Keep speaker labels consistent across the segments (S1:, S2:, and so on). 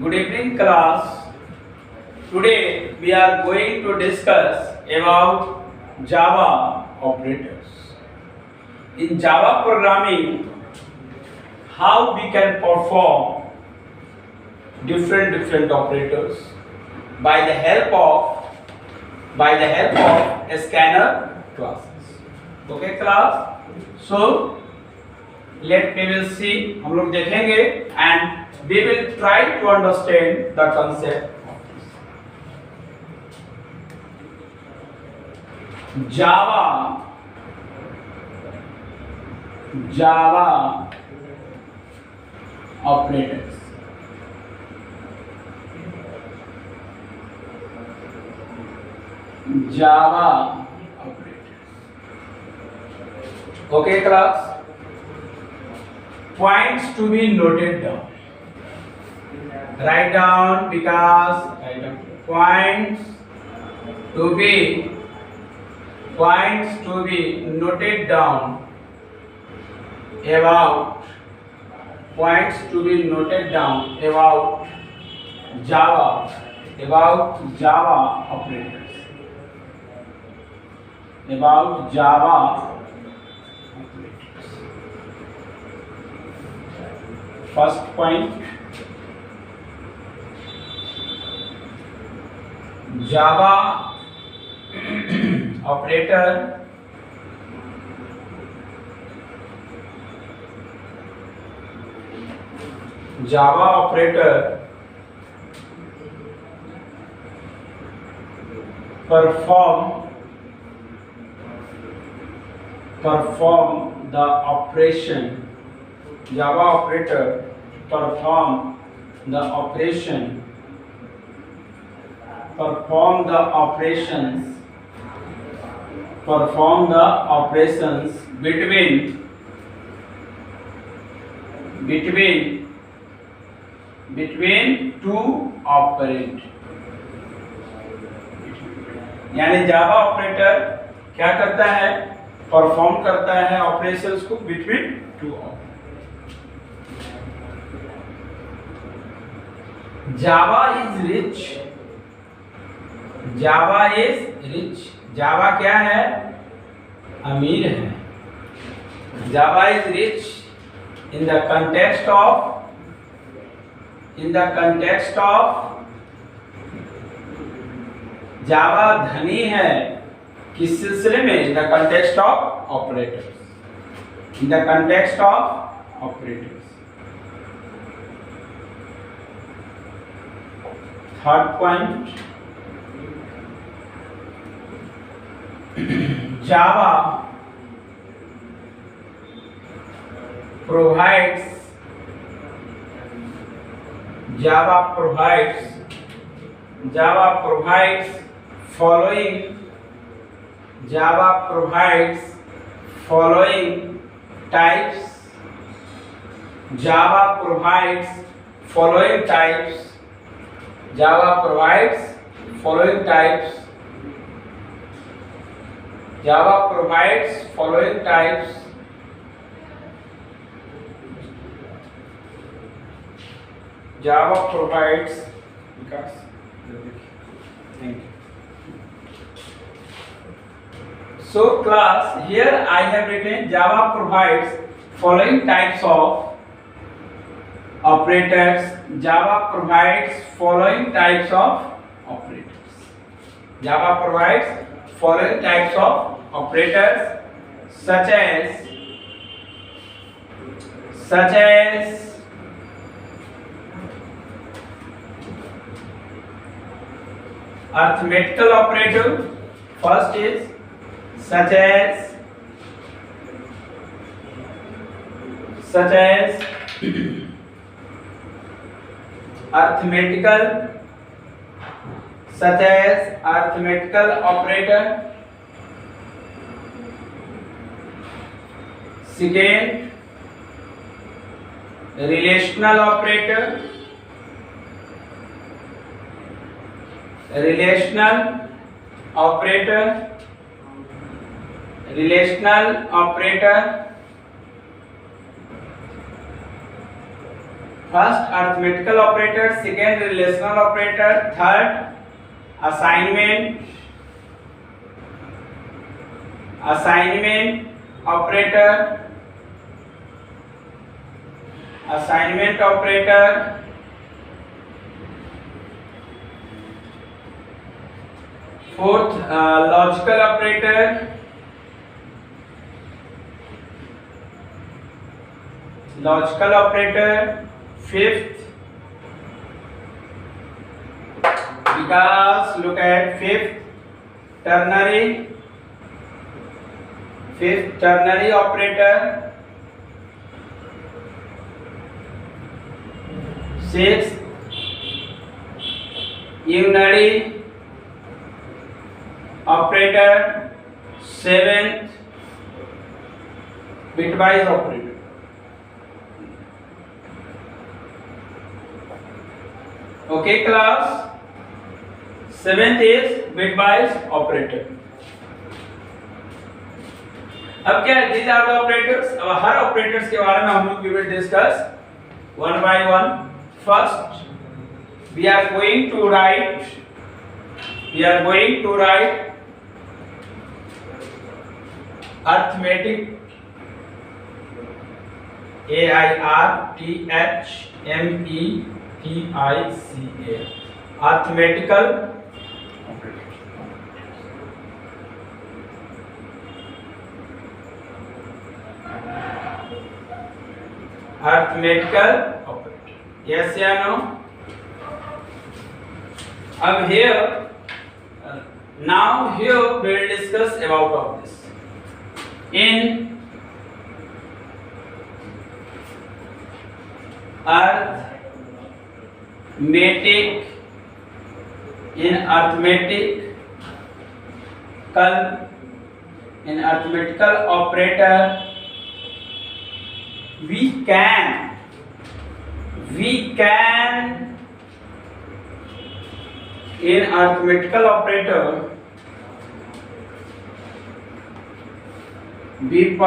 S1: Good evening, class. Today we are going to discuss about Java operators. In Java programming, how we can perform different operators by the help of scanner classes. Okay, class. So let me will see. हम लोग देखेंगे and we will try to understand the concept of this. Java operators. Java operators. Okay, class. Points to be noted down. Write down points to be noted down about Java operators. First point, Java operator perform the operation. Java operator perform the operations between two operand. यानी जावा operator क्या करता है? Perform करता है operations को between two operand. Java is rich. Java क्या है? अमीर है. Java is rich in the context of Java धनी है किस सिलसिले में? In the context of operators. Third point, Java provides following types. Java provides following types Thank you. So class, here I have written Java provides following types of operators. Java provides following types of operators such as arithmetical operator. First is such as arithmetical operator. Second, relational operator. First arithmetical operator, second relational operator, third assignment operator, fourth logical operator, fifth, because look at fifth ternary operator, sixth unary operator, seventh bitwise operator. Okay class, seventh is bitwise operator. अब क्या है, these are the operators. अब हर operators के बारे में हम लोग will discuss one by one. First we are going to write arithmetic, ARITHMETICA, arithmetical operator. Yes या no? अब now here we will discuss about of this. In arithmetical operator we can in arithmetical operator we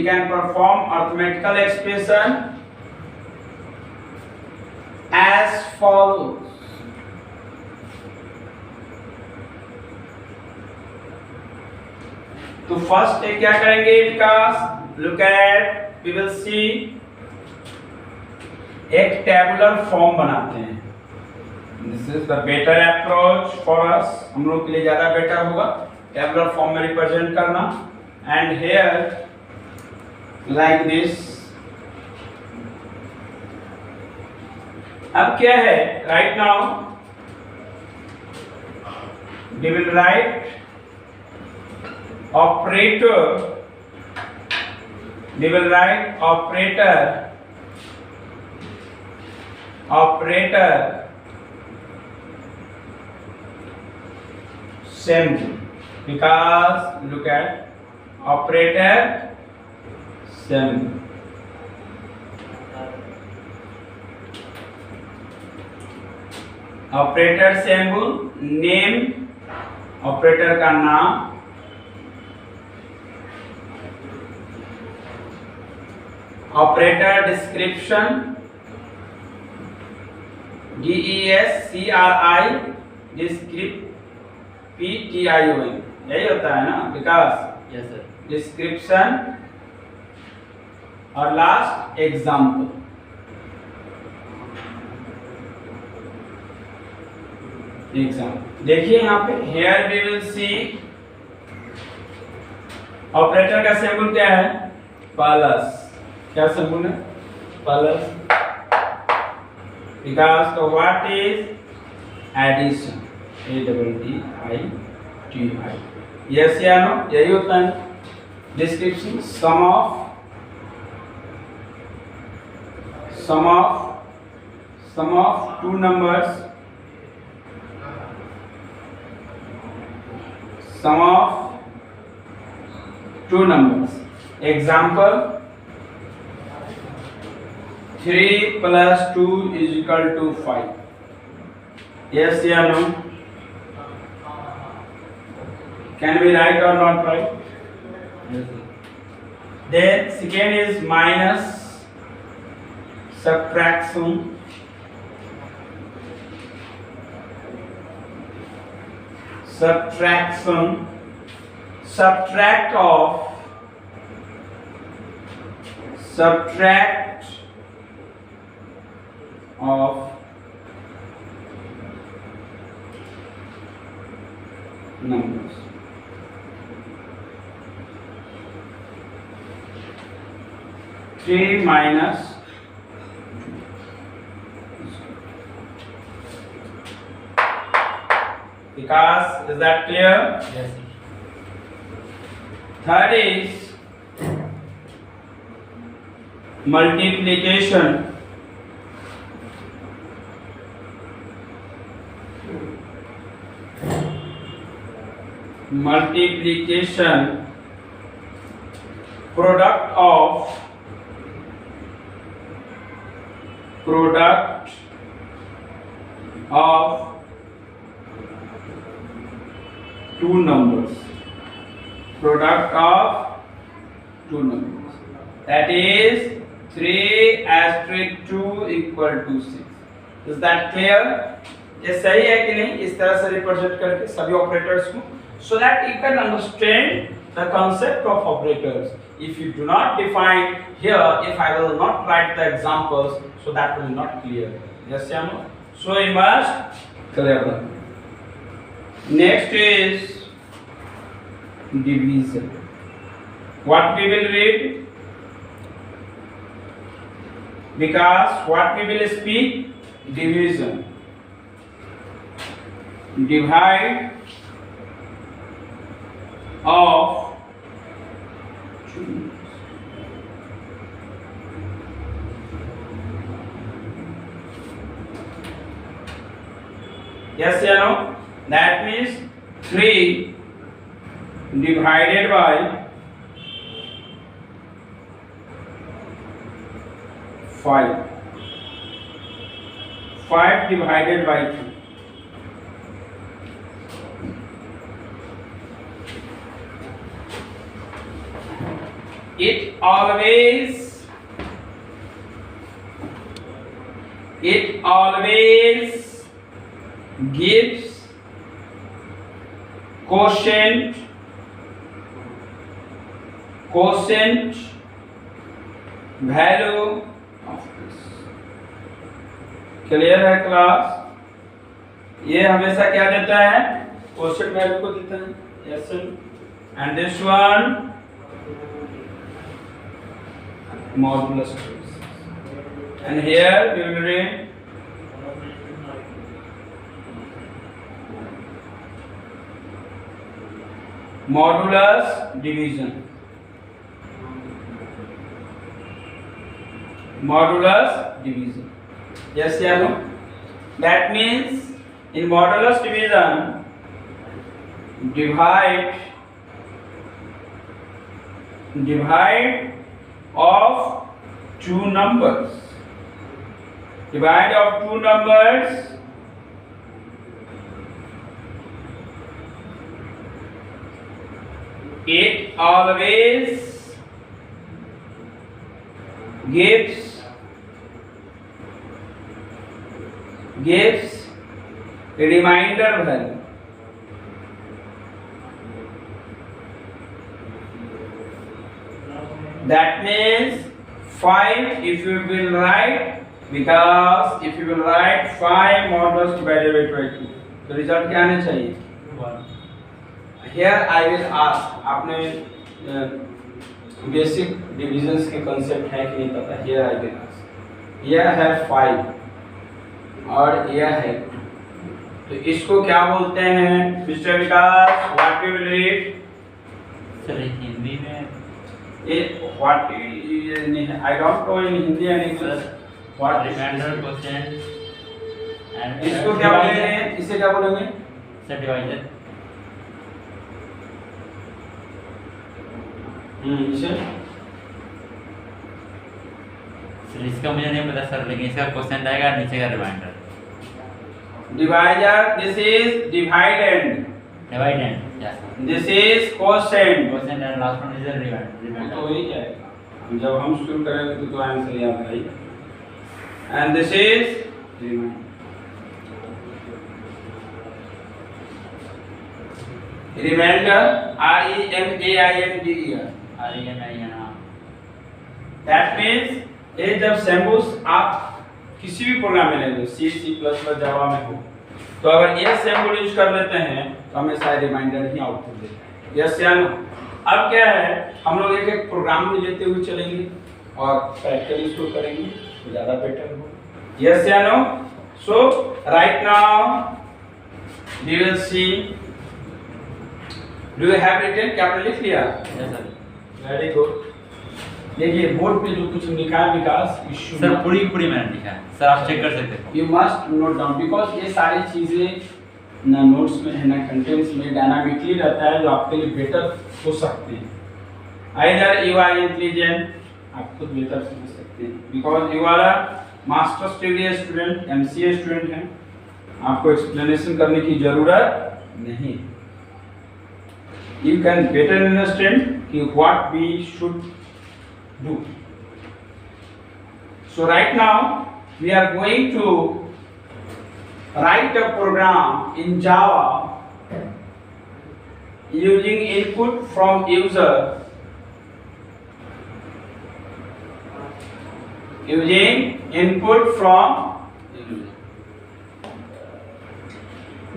S1: can perform arithmetical expression. As follows. तो first क्या करेंगे Vikas, look at, we will see एक tabular form बनाते हैं. This is the better approach for us, हम लोग के लिए ज्यादा बेटर होगा टेबुलर फॉर्म में रिप्रेजेंट करना. And here like this. अब क्या है, right now we will write operator same, because look at operator same. Operator symbol, name operator का नाम, ऑपरेटर डिस्क्रिप्शन, DESCRI PTION, यही होता है ना विकास? Yes sir. डिस्क्रिप्शन और लास्ट एग्जाम्पल. देखिए यहाँ पे here we will see operator का सिंबल क्या है, प्लस. क्या सिंबल है, प्लस. because तो what is addition, ADDITI. yes या नो, यही होता है. Description, sum of two numbers sum of two numbers. Example, 3 plus 2 is equal to 5. Yes or no? Can we write or not write?
S2: Yes.
S1: Then second is minus subtraction. Subtraction. Subtract of numbers. Three minus because is that clear?
S2: Yes.
S1: Third is multiplication. Multiplication, product of two numbers. Product of two numbers. That is 3 asterisk 2 equal to 6. Is that clear? ये सही है कि नहीं? इस तरह से represent करके सभी ऑपरेटर्स को, so that you can understand the concept of operators. If you do not define here, if I will not write the examples, so that will not clear. Yes or no? So you must clear them. Next is division. What we will read? Because what we will speak? Division. Divide of two. Yes or no? That means 3 divided by 5. 5 divided by 2. It always gives quotient value of this. Clear है class? ये हमेशा क्या देता है? Quotient value को देता है. Yes and this one modulus. And here we will read modulus division. Modulus division. Yes or no? That means in modulus division, divide of two numbers. Divide of two numbers. It always gives a reminder value. That means 5 if you will write, because if you will write 5 modulus divided by 22, तो result क्या आना चाहिए? 1. Here I will ask, आपने basic divisions के concept है कि नहीं पता? Here I will ask. यह है 5 और यह है 2, तो इसको क्या बोलते हैं mister Vikas? What we will read?
S2: Sir Hindi में
S1: what I don't know in Hindi and English. What
S2: remainder quotient and
S1: इसको क्या बोलेंगे? इसे क्या बोलेंगे?
S2: Sir divisor.
S1: इसे
S2: सर इसका मुझे नहीं पता सर, लेकिन इसका क्वेश्चन आएगा नीचे का remainder.
S1: Divider, this is dividend,
S2: dividend, yes sir.
S1: This is quotient.
S2: Question and last one is
S1: तो
S2: रिमाइंडर।
S1: वही जाएगा, जब हम शुरू करेंगे तो आंसर याद आएगा। And this is remainder, REMAINDER। That means ये जब सिम्बल्स आप किसी भी प्रोग्राम में लेंगे, C++, जावा में हो, तो अगर ये सिंबल यूज कर लेते हैं तो हमेशा रिमाइंडर ही आउटपुट देता है। यस या नो? अब क्या है, हम लोग एक एक प्रोग्राम में लेते हुए चलेंगे और प्रैक्टिकली इसको करेंगे तो ज्यादा बेटर होगा। यस या no? So right now we will see, do you have written? क्या आपने लिख लिया?
S2: Yes sir.
S1: Very good. देखिए बोर्ड पे जो कुछ लिखा है विकास, इशू
S2: सर पूरी मैंने लिखा है सर, आप चेक कर सकते हैं।
S1: You must note down, because ये सारी चीजें ना नोट्स में है ना कंटेंट्स में, डायनामिकली रहता है जो आपके लिए बेटर हो सकते हैं। आइदर यू आर इंटेलिजेंट, आप खुद बेटर समझ सकते हैं, because you are a masters degree student, MCA student हैं, आपको एक्सप्लेनेशन करने की जरूरत नहीं। यू कैन बेटर अंडरस्टैंड कि what we should do. So right now we are going to write a program in Java using input from user, using input from user.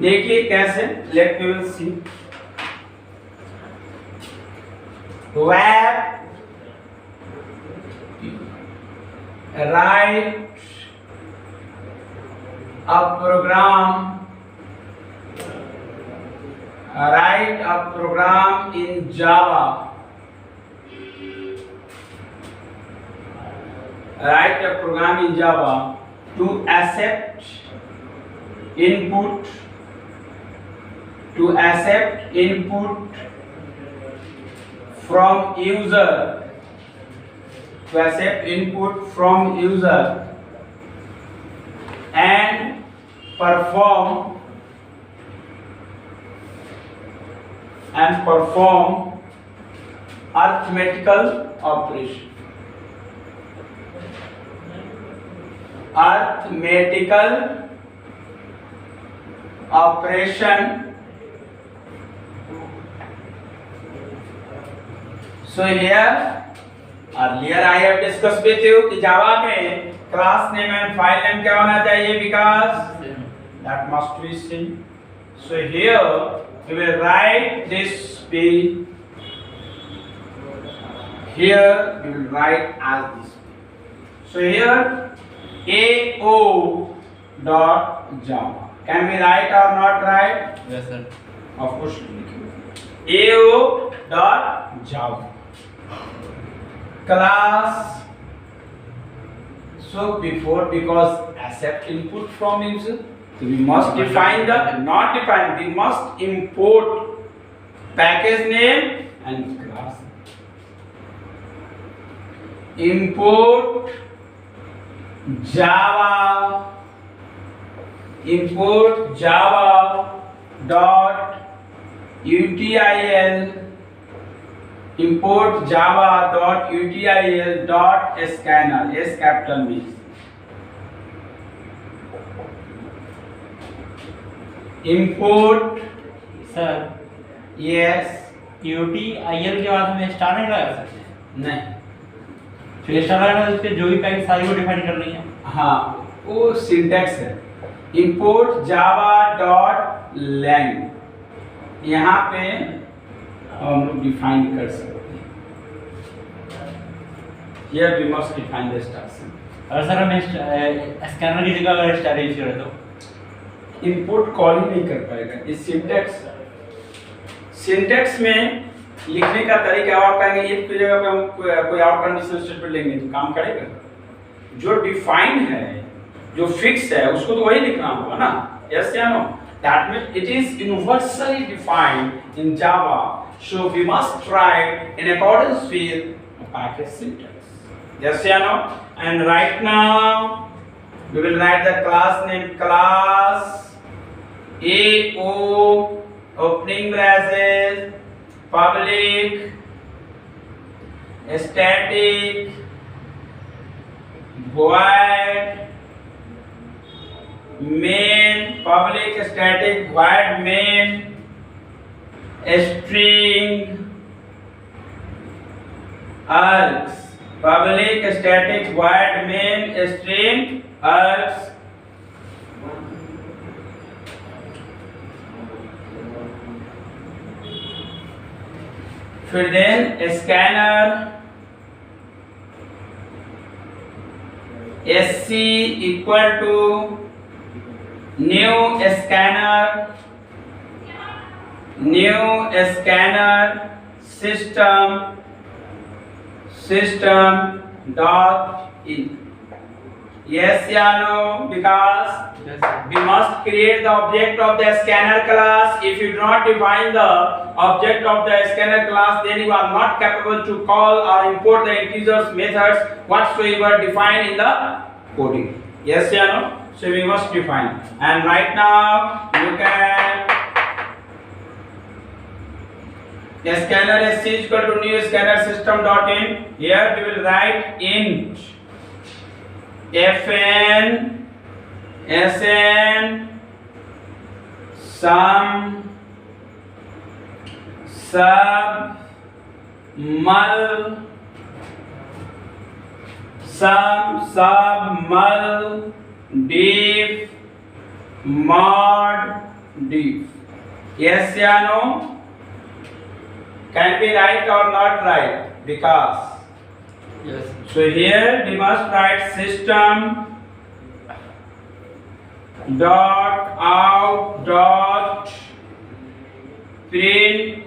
S1: देखिए कैसे, let me will see. Where write a program, in Java, write a program in Java to accept input, from user, to accept input from user and perform arithmetical operation. So here earlier I have discussed with you कि जावा में class name and file name क्या होना चाहिए विकास? That must be same. So here we will write this P. Here we will write as this P. So here AO dot Java. Can we write or not write?
S2: Yes sir.
S1: Of course AO dot Java. Class, so before, because accept input from user, so we must define we must import package name and class. Import Java dot util, import java.util dot scanner, S capital means import।
S2: Sir
S1: yes,
S2: UTIL के बाद हमें star नहीं लगा सकते?
S1: नहीं,
S2: फिर star लगाना है, उसके जो भी पैकेट सारी को डिफाइन करनी है।
S1: हाँ वो सिंटैक्स है, import java dot lang, यहाँ पे हम लोग डिफाइन कर सकते हैं। Here we must define the instruction.
S2: और सर हमें स्कैनर की जगह अगर स्टार यूज करें तो
S1: इनपुट कॉल ही नहीं कर पाएगा। इस सिंटैक्स में लिखने का तरीका आप कहेंगे इफ की जगह पे हम कोई और कंडीशनल स्टेटमेंट लेंगे तो काम करेगा? जो डिफाइन है, जो फिक्स है, उसको तो वही लिखना होगा ना। यस या no? That means it is universally defined in Java. So we must write in accordance with a package syntax. Yes or no? And right now we will write the class name, class AO opening braces public static void main public static void main string args public static void main string args फिर then scanner SC equal to new scanner system dot in. Yes या no? Because we must create the object of the scanner class. If you do not define the object of the scanner class, then you are not capable to call or import the integers methods whatsoever defined in the coding. Yes or no? So we must define. And right now look at the scanner SC is equal to new scanner system dot in. Here we will write int fn sn sum sub mul diff mod diff. Yes or no? Can we write or not write? Because
S2: Yes.
S1: so here we must write system dot out dot print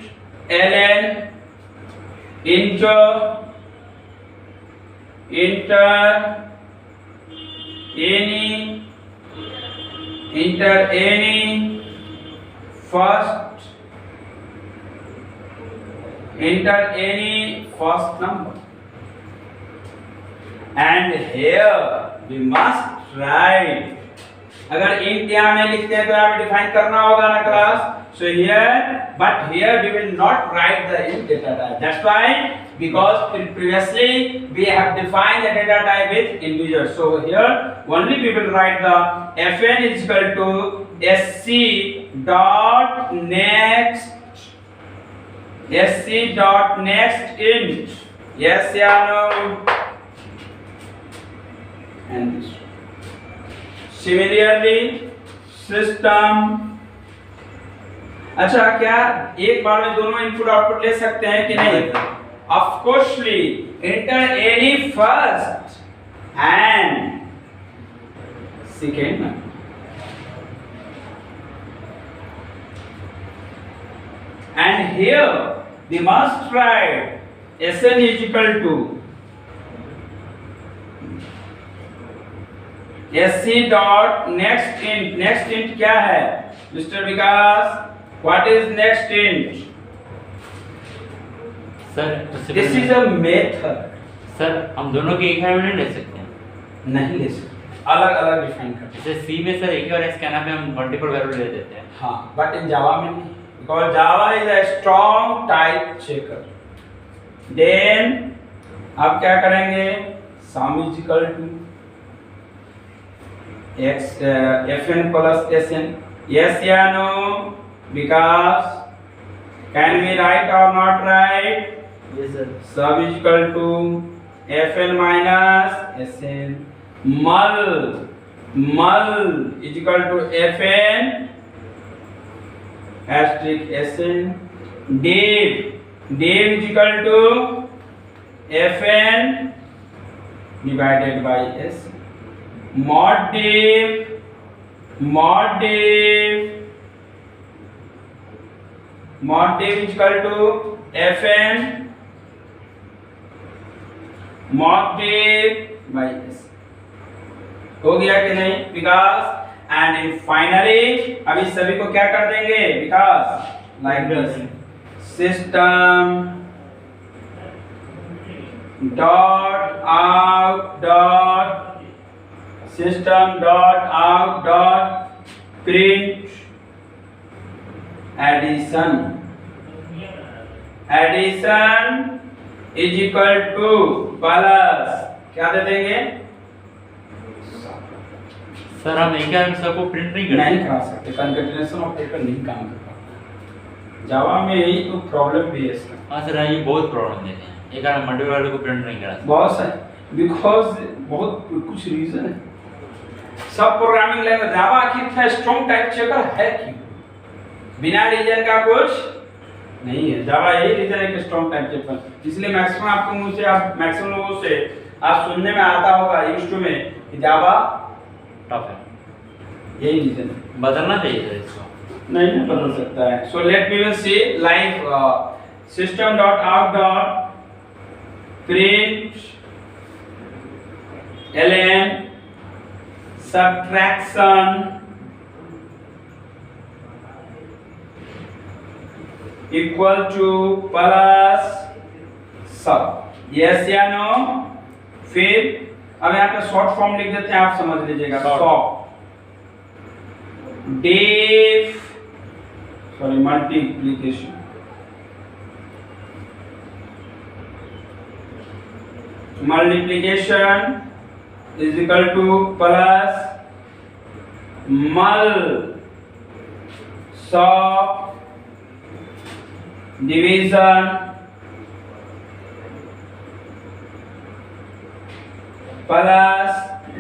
S1: ln enter any first number. And here we must write. अगर int यहाँ में लिखते हैं तो यहाँ पे define करना होगा ना class. So here, but here we will not write the int data type. That's why, because previously we have defined the data type with integer. So here only we will write the fn is equal to sc dot next int. Yes या no? And this. Similarly, system. अच्छा, क्या एक बार में दोनों input output ले सकते हैं कि नहीं? Of course, enter any first and second. And here we must write Sn is equal to SC dot next int. Next int क्या है Mr. Vikas? What is next int?
S2: Sir
S1: This is a method.
S2: Sir हम दोनों के एक ही में ले सकते हैं?
S1: नहीं ले सकते, अलग अलग डिफाइन करते हैं.
S2: जैसे सी में सर एक ही और स्कैनर में हम मल्टीपल वैल्यू ले देते हैं.
S1: हाँ, बट इन जावा में नहीं, because Java is a strong type checker. Then अब क्या करेंगे? sum is equal to fn plus sn. Yes या no? Because can we write or not write?
S2: Yes sir.
S1: Sum is equal to fn minus sn. Mul is equal to fn asterisk sn. Div is equal to fn divided by s. Mod div is equal to fn mod div by s. हो गया कि नहीं? Because and finally अभी सभी को क्या कर देंगे Vikas like this system dot out dot system dot out dot print addition is equal to plus क्या दे देंगे
S2: सर हम एक आंसर को प्रिंट नहीं कर
S1: नहीं करा सकते कंकैटिनेशन ऑपरेटर नहीं काम कर पाता जावा में यही तो प्रॉब्लम भी है इसका
S2: हाँ सर ये बहुत प्रॉब्लम देते हैं एक आर मल्टीपल वाले को प्रिंट नहीं करा सकते
S1: बहुत सारे बिकॉज बहुत कुछ रीजन है सब प्रोग्रामिंग लैंग्वेज जावा आखिर इतना स्ट्रॉन्ग टाइप चेकर है क्यों बिना रीजन का कुछ नहीं है जावा यही रीजन है कि स्ट्रॉन्ग टाइप चेकर इसलिए मैक्सिमम आपको मुंह से आप मैक्सिमम लोगों से आप सुनने में आता होगा यूज्ड टू में कि जावा
S2: टफ है
S1: यही रीजन है
S2: बदलना चाहिए सर इसको
S1: नहीं बदल सकता है so let me will see like system dot out dot print ln subtraction equal to plus sub yes या नो फिर अब यहाँ पे शॉर्ट फॉर्म लिख देते हैं आप समझ लीजिएगा soft diff sorry multiplication is equal to plus mul sub division plus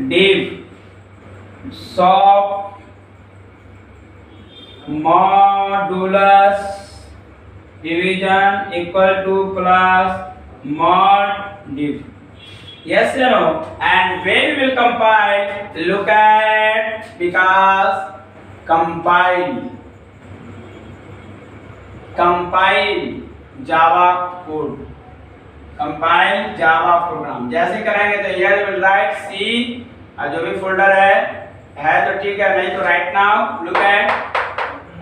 S1: div sub modulus division equal to plus mod div yes or no and when we will compile look at because compile java code compile java program जैसे करेंगे तो here we will write c और जो भी folder है तो ठीक है नहीं तो राइट नाउ लुक एट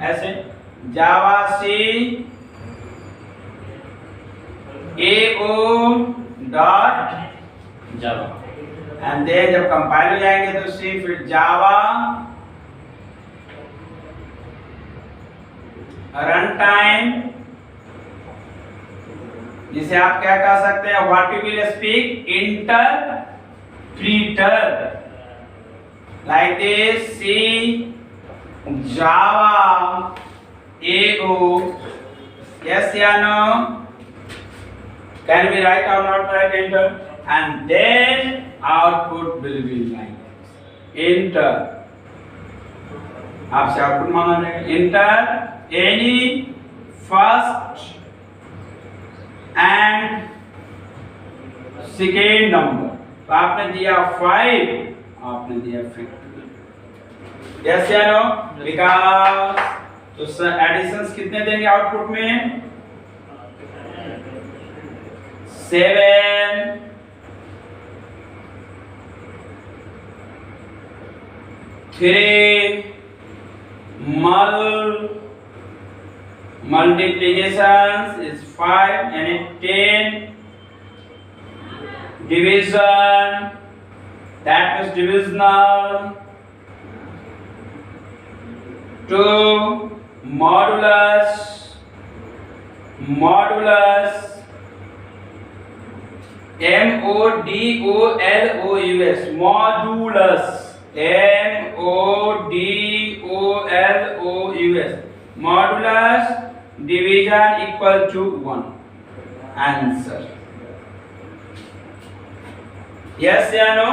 S1: ऐसे java c ao dot
S2: Java
S1: and then जब कंपाइल हो जाएंगे तो सी फिर जावा रन टाइम जिसे आप क्या कह सकते हैं what you will speak interpreter like this C Java A O yes या no can we write or not write enter and then output will be like enter आपसे आउटपुट मांगा जाएगा enter any first and second number तो आपने दिया 5 आपने दिया 50 yes या no because तो एडिशंस कितने देंगे आउटपुट में 7 3 multiplications is 5 and 10 division that is divisional 2 modulus modulus modulus modulus division equal to 1 answer yes or no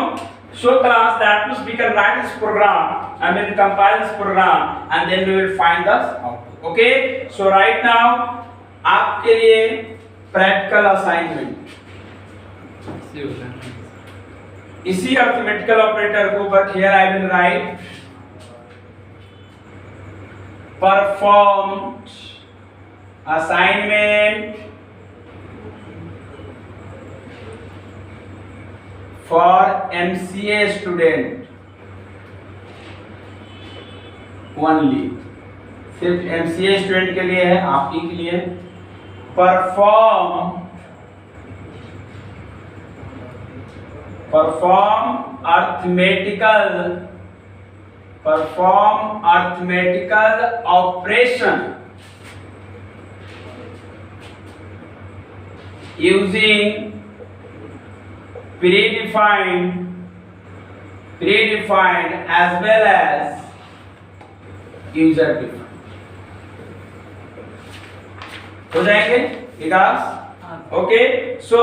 S1: so class that means we can write this program and then compile this program and then we will find the output okay so right now आपके लिए practical assignment इसी arithmetical operator को but here I will write performed assignment for MCA student only, सिर्फ MCA student के लिए है, आप ही के लिए। Perform arithmetical operation using predefined as well as user defined। हो जाएंगे Vikas? Okay, so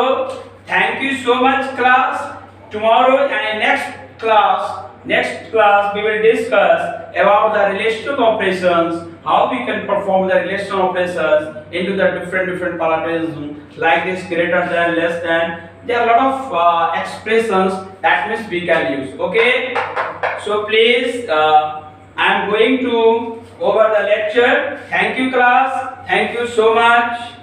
S1: thank you so much class. Tomorrow and next class we will discuss about the relational operations, how we can perform the relational operations into the different parallelisms like this, greater than, less than. There are a lot of expressions that means we can use. Okay, so please I am going to over the lecture. Thank you class, thank you so much.